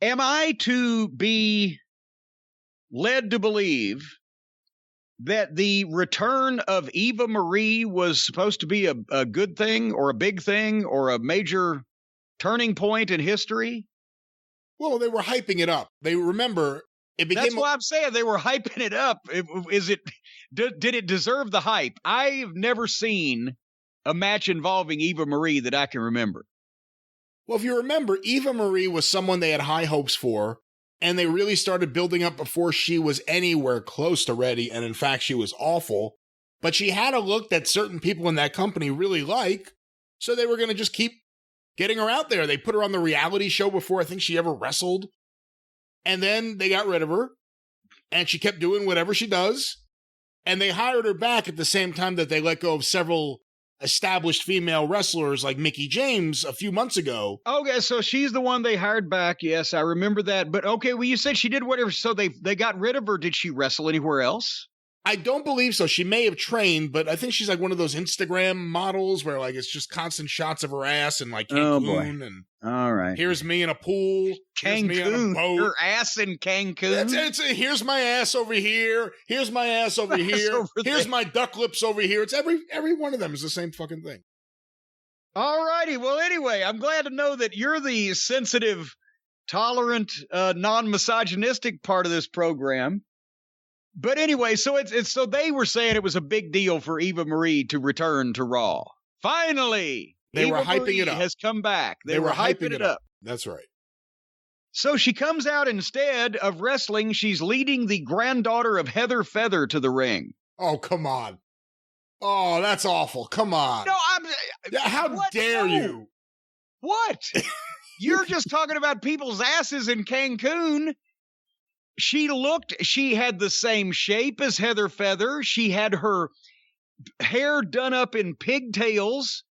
Am I to be led to believe that the return of Eva Marie was supposed to be a good thing or a big thing or a major turning point in history? Well, they were hyping it up. They remember it became. That's why I'm saying they were hyping it up. Did it deserve the hype? I've never seen a match involving Eva Marie that I can remember. Well, if you remember, Eva Marie was someone they had high hopes for, and they really started building up before she was anywhere close to ready, and in fact, she was awful. But she had a look that certain people in that company really like, so they were going to just keep getting her out there. They put her on the reality show before I think she ever wrestled, and then they got rid of her, and she kept doing whatever she does, and they hired her back at the same time that they let go of several established female wrestlers like Mickie James a few months ago. Okay, so she's the one they hired back. Yes, I remember that. But okay, well, you said she did whatever, so they got rid of her. Did she wrestle anywhere else? I don't believe so. She may have trained, but I think she's like one of those Instagram models where like it's just constant shots of her ass and like Cancun and all right. Here's me in a pool. Cancun. Her ass in Cancun. Here's my ass over here. Here's my ass over here. Here's my duck lips over here. It's every one of them is the same fucking thing. All righty. Well, anyway, I'm glad to know that you're the sensitive, tolerant, non-misogynistic part of this program. But anyway, so so they were saying it was a big deal for Eva Marie to return to Raw. Finally, they were hyping Marie it up. Has come back. They were hyping it up. That's right. So she comes out instead of wrestling. She's leading the granddaughter of Heather Feather to the ring. Oh, come on. Oh, that's awful. Come on. No, how dare you? What? You're just talking about people's asses in Cancun. She had the same shape as Heather Feather. She had her hair done up in pigtails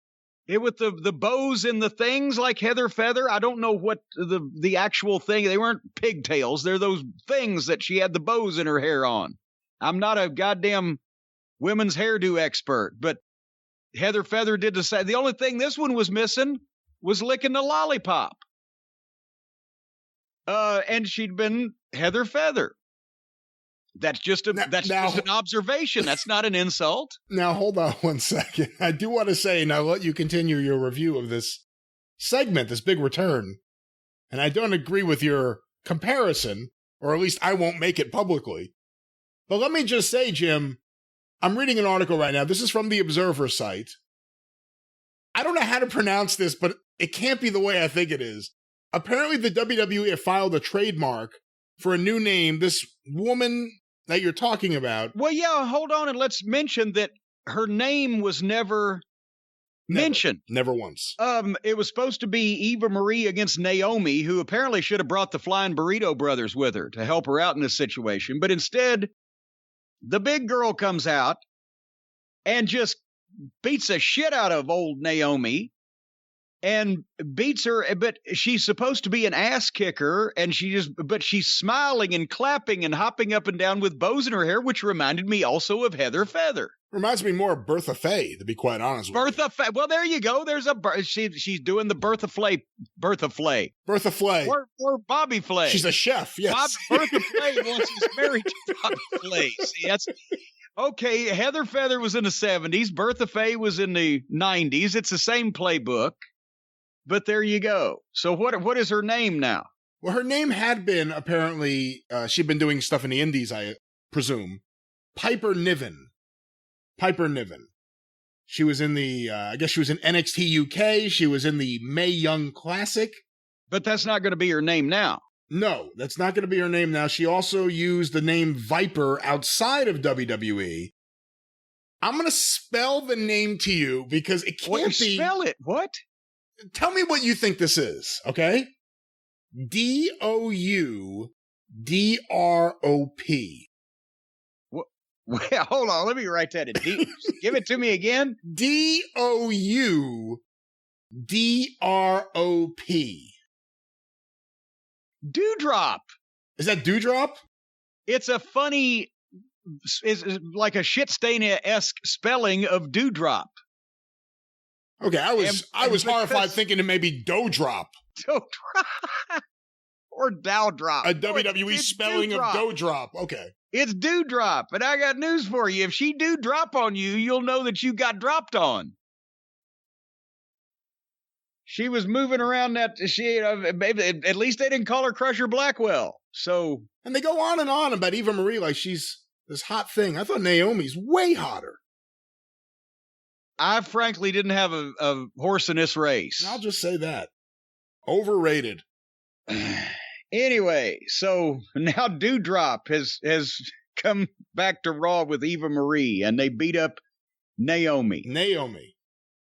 with the bows and the things like Heather Feather. I don't know what the actual thing. They weren't pigtails. They're those things that she had the bows in her hair on. I'm not a goddamn women's hairdo expert, but Heather Feather did the same. The only thing this one was missing was licking the lollipop. And she'd been Heather Feather. That's just an observation. That's not an insult. Now, hold on one second. I do want to say, and I'll let you continue your review of this segment, this big return. And I don't agree with your comparison, or at least I won't make it publicly. But let me just say, Jim, I'm reading an article right now. This is from the Observer site. I don't know how to pronounce this, but it can't be the way I think it is. Apparently, the WWE have filed a trademark for a new name. This woman that you're talking about. Well, yeah, hold on, and let's mention that her name was never mentioned. Never once. It was supposed to be Eva Marie against Naomi, who apparently should have brought the Flying Burrito Brothers with her to help her out in this situation. But instead, the big girl comes out and just beats the shit out of old Naomi. And beats her, but she's supposed to be an ass kicker, and but she's smiling and clapping and hopping up and down with bows in her hair, which reminded me also of Heather Feather. Reminds me more of Bertha Faye, to be quite honest with you. Bertha Faye. Well, there you go. There's she's doing the Bertha Flay. Or Bobby Flay. She's a chef, yes. Bertha Flay once was married to Bobby Flay. See, that's okay. Heather Feather was in the 70s. Bertha Faye was in the 90s. It's the same playbook. But there you go. So what is her name now? Well, her name had been, apparently, she'd been doing stuff in the indies, I presume. Piper Niven. She was in I guess she was in NXT UK. She was in the Mae Young Classic. But that's not going to be her name now. No, that's not going to be her name now. She also used the name Viper outside of WWE. I'm going to spell the name to you because it can't be... Spell it. What? Tell me what you think this is, okay? D-O-U-D-R-O-P. Well, hold on. Let me write that in. Give it to me again. D-O-U-D-R-O-P. Dewdrop. Is that Dewdrop? It's a funny, it's like a shit stain-esque spelling of dewdrop. Okay, I was horrified thinking it may be Dough Drop. Or or Dowdrop. A WWE spelling of Dowdrop. Okay. It's Dewdrop. And I got news for you. If she do drop on you, you'll know that you got dropped on. She was moving around that, at least they didn't call her Crusher Blackwell. So. And they go on about Eva Marie like she's this hot thing. I thought Naomi's way hotter. I frankly didn't have a horse in this race. I'll just say that. Overrated. Anyway, so now Dewdrop has come back to Raw with Eva Marie, and they beat up Naomi.